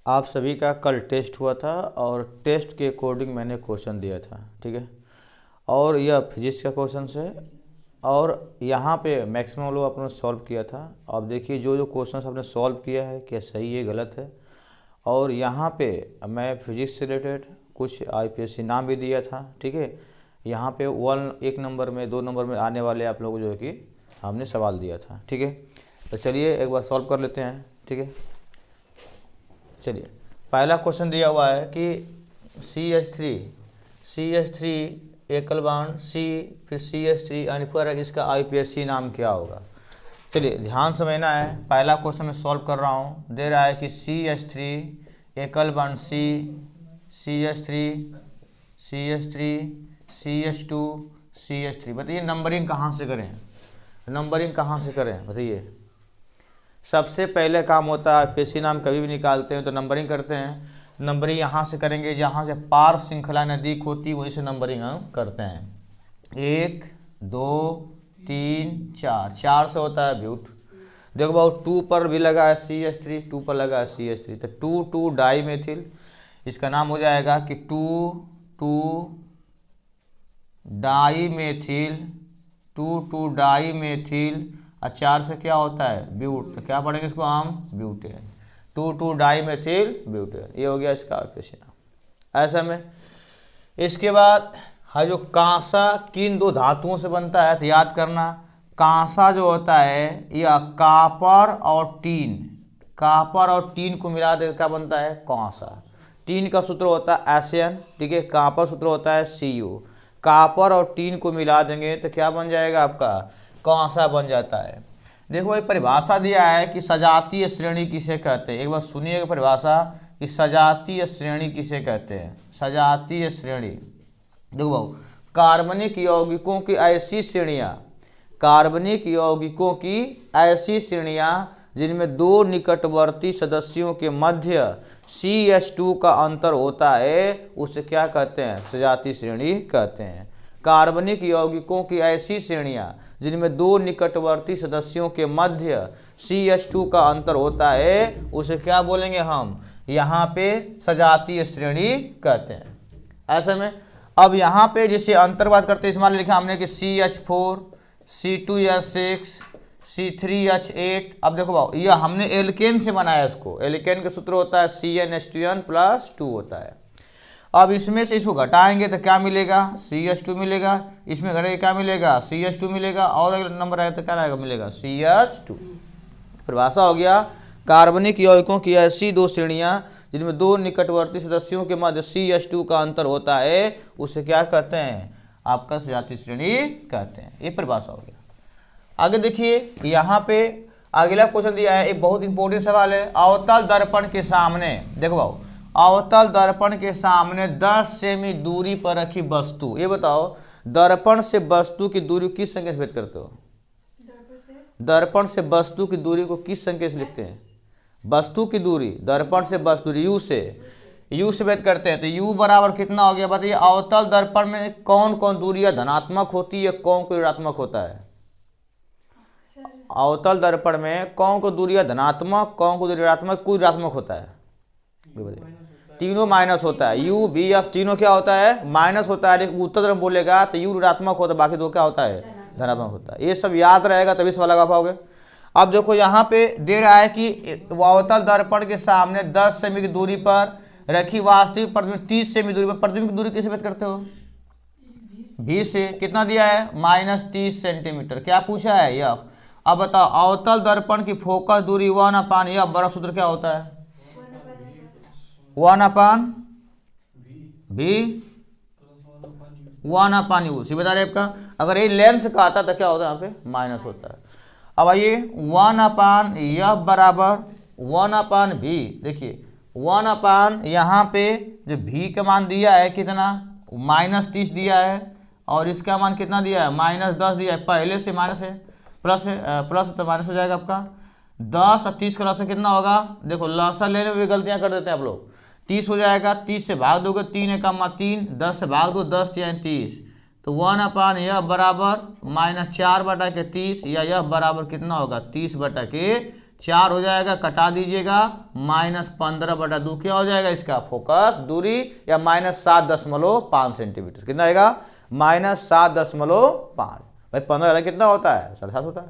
आप सभी का कल टेस्ट हुआ था और टेस्ट के अकॉर्डिंग मैंने क्वेश्चन दिया था, ठीक है। और यह फिजिक्स का क्वेश्चन है और यहाँ पे मैक्सिमम लोग आपने सॉल्व किया था। अब देखिए जो जो क्वेश्चन आपने सॉल्व किया है क्या सही है गलत है। और यहाँ पे मैं फिजिक्स से रिलेटेड कुछ आईपीएससी नाम भी दिया था, ठीक है। यहाँ पे 1 नंबर में 2 नंबर में आने वाले आप लोगों को जो है कि हमने सवाल दिया था, ठीक है। तो चलिए एक बार सॉल्व कर लेते हैं, ठीक है। चलिए पहला क्वेश्चन दिया हुआ है कि CH3 एकल बॉन्ड C फिर CH3 यानी पर इसका आईपीएससी नाम क्या होगा। चलिए ध्यान समझना है। पहला क्वेश्चन मैं सॉल्व कर रहा हूँ। दे रहा है कि CH3 एकल बॉन्ड C CH2 CH3। बताइए नंबरिंग कहाँ से करें, बताइए। सबसे पहले काम होता है आईपीएससी नाम कभी भी निकालते हैं तो नंबरिंग करते हैं। नंबरिंग यहाँ से करेंगे जहाँ से पार श्रृंखला नज़दीक होती है वहीं से नंबरिंग हम करते हैं। 1 2 3 4 से होता है ब्यूट। देखो भाव 2 पर भी लगा है CH3, 2 पर लगा है CH3 तो 2 डाई मेथिल, इसका नाम हो जाएगा कि 2 डाई मेथिल और 4 से क्या होता है ब्यूट। तो क्या पढ़ेंगे इसको हम ब्यूटेन, 2 डाई मेथिल ब्यूटेन। ये हो गया इसका आईपीएससी नाम। ऐसा में इसके बाद है जो कांसा किन दो धातुओं से बनता है तो याद करना। कांसा जो होता है यह कापर और टीन को मिला देकर क्या बनता है कांसा। टीन का सूत्र होता है एसएन, ठीक है। कापर सूत्र होता है Cu। कापर और टीन को मिला देंगे तो क्या बन जाएगा आपका कांसा बन जाता है। देखो एक परिभाषा दिया है कि सजातीय श्रेणी किसे कहते हैं। एक बार सुनिएगा परिभाषा कि सजातीय श्रेणी किसे कहते हैं। सजातीय श्रेणी देखो भाऊ कार्बनिक यौगिकों की ऐसी श्रेणियां जिनमें दो निकटवर्ती सदस्यों के मध्य CH2 का अंतर होता है उसे क्या कहते हैं सजातीय श्रेणी कहते हैं। कार्बनिक यौगिकों की ऐसी श्रेणियां जिनमें दो निकटवर्ती सदस्यों के मध्य CH2 का अंतर होता है उसे क्या बोलेंगे हम यहाँ पे सजातीय श्रेणी कहते हैं। ऐसे में अब यहाँ पे जिसे अंतर बात करते हैं इसमें लिखा हमने कि CH4 C2H6 C3H8। अब देखो भाव यह हमने एल्केन से बनाया इसको। एल्केन का सूत्र होता है CnH2n+2 होता है। अब इसमें से इसको घटाएंगे तो क्या मिलेगा CH2 मिलेगा, इसमें घटाएंगे क्या मिलेगा CH2 मिलेगा और अगर नंबर आए तो क्या आएगा मिलेगा CH2। परिभाषा हो गया कार्बनिक यौगिकों की ऐसी दो श्रेणियां जिनमें दो निकटवर्ती सदस्यों के मध्य CH2 का अंतर होता है उसे क्या कहते हैं आपका सजातीय श्रेणी कहते हैं। ये परिभाषा हो गया। आगे देखिए यहाँ पे अगला क्वेश्चन दिया है, एक बहुत इंपॉर्टेंट सवाल है। अवतल दर्पण के सामने देखो भाव अवतल दर्पण के सामने 10 सेमी दूरी पर रखी वस्तु। ये बताओ दर्पण से वस्तु की दूरी किस संख्या से व्यक्त करते हो। दर्पण से वस्तु की दूरी को किस संख्या से लिखते हैं। वस्तु की दूरी दर्पण से वस्तु यू से व्यक्त करते हैं तो यू बराबर कितना हो गया बताइए। अवतल दर्पण में कौन कौन दूरियां धनात्मक होती है कौन को ऋणात्मक होता है। अवतल दर्पण में कौन को दूरियां धनात्मक कौन को ऋणात्मक कोई ऋणात्मक होता है। तीनों माइनस होता है। यू बी एफ तीनों क्या होता है माइनस होता है। उत्तर तरफ बोलेगा तो यू ऋणात्मक होता है बाकी दो क्या होता है धनात्मक होता है। ये सब याद रहेगा तभी सवाल लगा पाओगे। अब देखो यहाँ पे दे रहा है कि अवतल दर्पण के सामने 10 सेमी की दूरी पर रखी वास्तविक प्रतिबिंब 30 सेमी दूरी पर। प्रतिबिंब की दूरी कैसे व्यक्त करते हो भी से कितना दिया है -30 सेंटीमीटर। क्या पूछा है यह। अब बताओ अवतल दर्पण की फोकस दूरी 1/, यह बड़ा सूत्र क्या होता है 1/v सी बता रहे आपका। अगर ये लेंस का आता तो क्या होता है यहाँ पे माइनस होता है। अब आइए 1/, यह बराबर 1/v। देखिए 1/ यहाँ पे जो v का मान दिया है कितना -30 दिया है और इसका मान कितना दिया है -10 दिया है। पहले से माइनस है प्लस तो माइनस हो जाएगा आपका 10 और 30 का लसा कितना होगा। देखो लसा लेने में भी गलतियां कर देते हैं आप लोग। 30 हो जाएगा 30 से भाग दोगे 3 × 3 10 से भाग दो 10 या 30 तो 1/, यह बराबर -4/30 या यह बराबर कितना होगा 30/30 4 हो जाएगा, कटा दीजिएगा, -15/2 क्या हो जाएगा इसका फोकस दूरी, या -7.5 सेंटीमीटर। कितना आएगा? -7.5। भाई 15 कितना होता है? 7.5 होता है।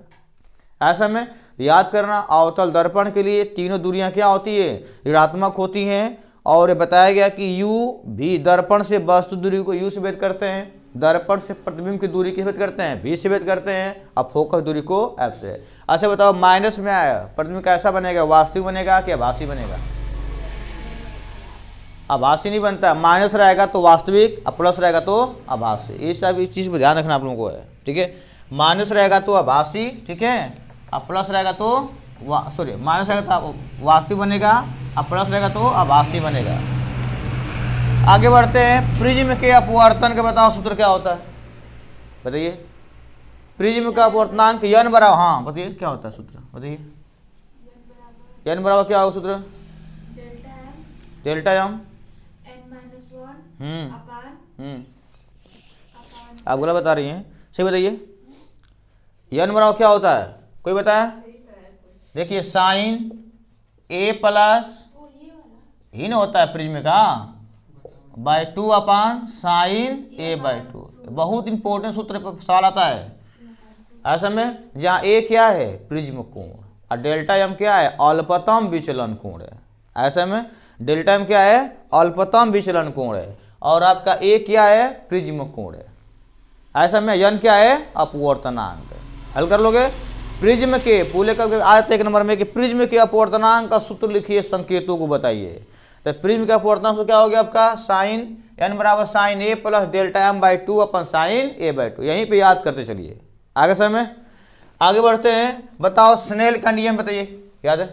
ऐसा में याद करना, अवतल दर्पण के लिए तीनों दूरियां क्या होती है? ऋणात्मक होती हैं। और ये बताया गया कि u भी दर्पण से वस्तु दूरी को u से भेद करते हैं, दर्पण से प्रतिबिंब की दूरी किस भेद करते हैं? v से भेद करते हैं, अब फोकस दूरी को f से। अच्छा बताओ, माइनस में आया प्रतिबिंब कैसा बनेगा? वास्तविक बनेगा कि आभासी बनेगा? आभासी नहीं बनता, माइनस रहेगा तो वास्तविक, और प्लस रहेगा तो आभासी। ये सब इस चीज़ पर ध्यान रखना आप लोगों को है, ठीक है। माइनस रहेगा तो आभासी, ठीक है, और प्लस रहेगा तो माइनस रहेगा तो वास्तविक बनेगा, और प्लस रहेगा तो आभासी बनेगा। आगे बढ़ते हैं, प्रिज्म के अपवर्तन का बताओ सूत्र क्या होता है? बताइए, प्रिज्म का अपवर्तनांक n बराबर, हाँ बताइए क्या होता है सूत्र, बताइए। n बराबर क्या होगा सूत्र? डेल्टा m आप गलत बता रही हैं, सही बताइए। n बराबर क्या होता है, कोई बताया? देखिए साइन a प्लस ही ना होता है प्रिज्म का, /2 साइन a/2। बहुत इंपॉर्टेंट सूत्र पर सवाल आता है ऐसा में, जहाँ a क्या है? प्रिज्म कोण, और डेल्टा m क्या है? अल्पतम विचलन कोण है। ऐसा में डेल्टा m क्या है? अल्पतम विचलन कोण है, और आपका a क्या है? प्रिज्म कोण है। ऐसा में n क्या है? अपवर्तनांक। हल कर लोगे। प्रिज्म के पूरे का आते 1 नंबर में कि प्रिज्म के अपवर्तनांक का सूत्र लिखिए, संकेतों को बताइए। तो प्रिज्म का अपवर्तनांक क्या हो गया आपका? साइन n बराबर sine a plus delta m/2 अपन साइन a/2। यहीं पे याद करते चलिए। आगे समय आगे बढ़ते हैं, बताओ स्नेल का नियम बताइए, याद है?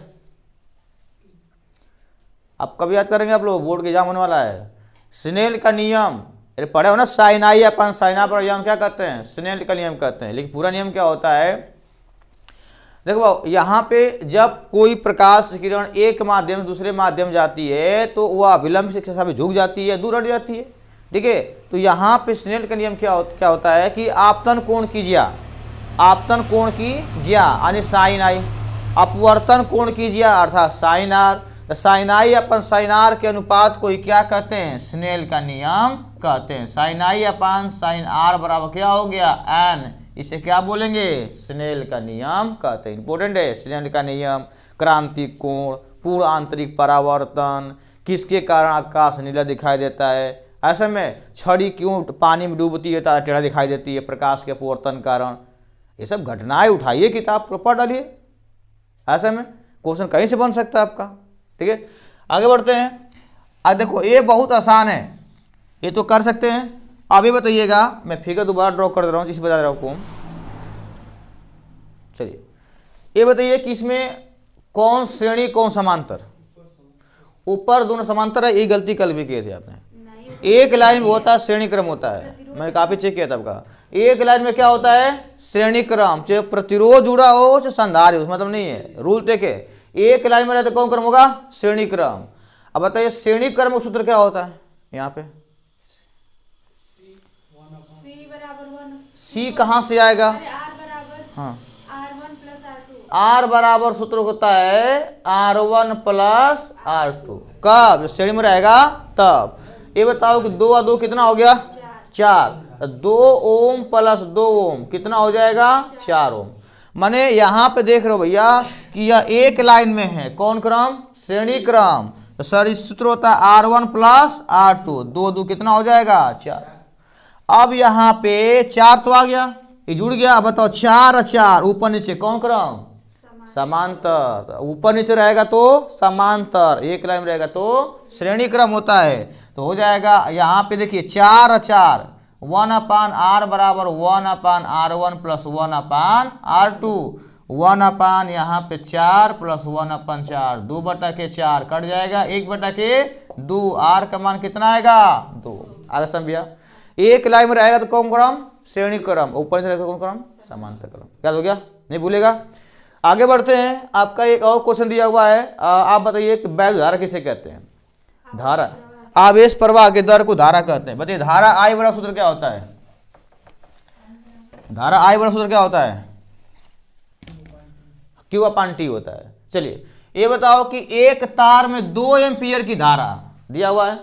अब कब याद करेंगे आप लोग? बोर्ड के एग्जाम होने वाला है। स्नेल का नियम, अरे पढ़े हो ना, साइन आई अपन साइन आ पर हम क्या कहते हैं? स्नेल का नियम कहते हैं। लेकिन पूरा नियम क्या होता है? देखो यहाँ पे जब कोई प्रकाश किरण एक माध्यम से दूसरे माध्यम जाती है तो वह अभिलंब से कक्षा में झुक जाती है, दूर हट जाती है, ठीक है। तो यहाँ पे स्नेल का नियम क्या होता है कि आपतन कोण की ज्या, आपतन कोण की ज्या यानी साइन आई, अपवर्तन कोण की ज्या अर्थात साइन आर। साइन आई अपन साइन आर के अनुपात को ही क्या कहते हैं? स्नेल का नियम कहते हैं। साइन आई अपन साइन आर बराबर क्या हो गया? n। इसे क्या बोलेंगे? स्नेल का नियम कहते हैं। इंपॉर्टेंट है स्नेल का नियम। क्रांतिक कोण, पूर्ण आंतरिक परावर्तन, किसके कारण आकाश नीला दिखाई देता है, ऐसे में छड़ी क्यों पानी में डूबती है तो टेढ़ा दिखाई देती है, प्रकाश के अपवर्तन कारण। ये सब घटनाएं उठाइए, किताब पर पढ़ डालिए। ऐसे में क्वेश्चन कहीं से बन सकता है आपका, ठीक है। आगे बढ़ते हैं। अब देखो ये बहुत आसान है, ये तो कर सकते हैं। अभी बताइएगा, मैं फिगर दोबारा ड्रॉ कर दे रहा हूँ, जिसे बता रहा हूँ आपको। चलिए ये बताइए कि इसमें कौन श्रेणी कौन समांतर? ऊपर दोनों समांतर है, ये गलती कल भी की थी आपने। एक लाइन में होता है श्रेणी क्रम होता है, मैंने काफी चेक किया था आपका। एक लाइन में क्या होता है? श्रेणी क्रम, चाहे प्रतिरोध जुड़ा हो चाहे संधारित हो, मतलब नहीं है रूल देखे। एक लाइन में रहते कौन क्रम होगा? श्रेणी क्रम। अब बताइए श्रेणी क्रम का सूत्र क्या होता है? यहाँ पे C कहाँ से आएगा? हाँ R बराबर सूत्र होता है R1 प्लस R2। कब श्रेणी में रहेगा तब। ये बताओ कि 2 और 2 कितना हो गया? 4। 2 ओम प्लस 2 ओम कितना हो जाएगा? 4 ओम। माने यहाँ पे देख रहे हो भैया कि यह एक लाइन में है, कौन क्रम? श्रेणी क्रम। तो सर इस सूत्र होता है R1 प्लस R2। 2 2 कितना हो जाएगा? 4। अब यहाँ पे 4 तो आ गया, ये जुड़ गया। अब बताओ 4 और 4 ऊपर नीचे कौन क्रम? समांतर। ऊपर नीचे रहेगा तो समांतर, एक लाइन रहेगा तो श्रेणी क्रम होता है। तो हो जाएगा यहाँ पे देखिए 4 और 4 1/r बराबर 1/r1 प्लस 1/r2। 1 यहाँ पे 4 प्लस 1/4, 2/4 कट जाएगा, 1/2। r का मान कितना आएगा? 2। आगे समझिए, एक लाइन में रहेगा तो कौन क्रम? श्रेणी क्रम। ऊपर से रहेगा कौन क्रम? समांतर क्रम। क्या हो गया? नहीं भूलेगा। आगे बढ़ते हैं। आपका एक और क्वेश्चन दिया हुआ है, आप बताइए कि वैद्युत धारा किसे कहते हैं? धारा, आवेश प्रवाह के दर को धारा कहते हैं। बताइए धारा I बड़ा सूत्र क्या होता है? धारा I बड़ा सूत्र क्या होता है? Q/T होता है। चलिए ये बताओ कि एक तार में 2 एम्पियर की धारा दिया हुआ है,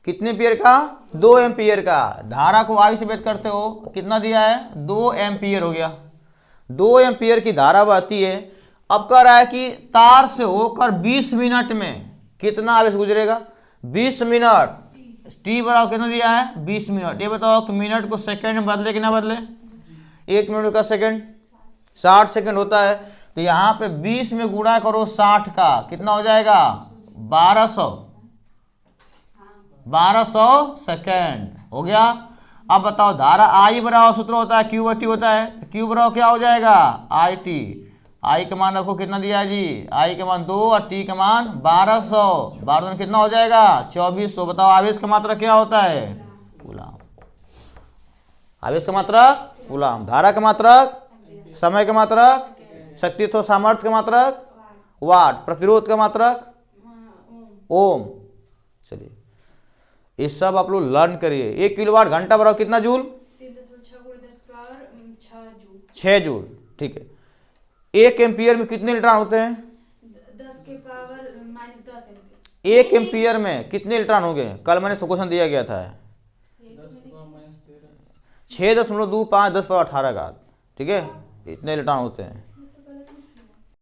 कितने एम्पियर का? 2 एम्पियर का। धारा को आई से व्यक्त करते हो, कितना दिया है? 2 एम्पियर हो गया। 2 एम्पियर की धारा बहती है। अब कह रहा है कि तार से होकर 20 मिनट में कितना आवेश गुजरेगा? 20 मिनट। टी बराबर कितना दिया है? 20 मिनट। ये बताओ कि मिनट को सेकंड में बदले कि ना बदले? 1 मिनट का सेकंड 60 सेकंड होता है। तो यहाँ पे 20 में गुणा करो 60 का, कितना हो जाएगा? 1200 सेकेंड हो गया। अब बताओ धारा आई बराबर सूत्र होता है क्यू बटी होता है, क्यू बराबर क्या हो जाएगा? I T. आई का मान रखो, कितना दिया है जी? आई का मान 2 और टी का मान 1200। 1200 में कितना हो जाएगा? 2400। बताओ आवेश का मात्रा क्या होता है? कूलाम। आवेश का मात्रक कूलाम, धारा का मात्रक, समय का मात्रक, शक्ति तो सामर्थ्य का मात्रक वाट, प्रतिरोध का मात्रक ओम। चलिए ये सब आप लोग लर्न करिए। 1 किलोवाट घंटा बराबर कितना जूल? 6 जूल। ठीक है। 1 एम्पियर में कितने इलेक्ट्रॉन होते हैं? 10 के पावर -10 1 एम्पियर में कितने इलेक्ट्रॉन होंगे? कल मैंने क्वेश्चन दिया गया था 6.25 10 पावर 18 का। ठीक है, इतने इलेक्ट्रॉन होते हैं।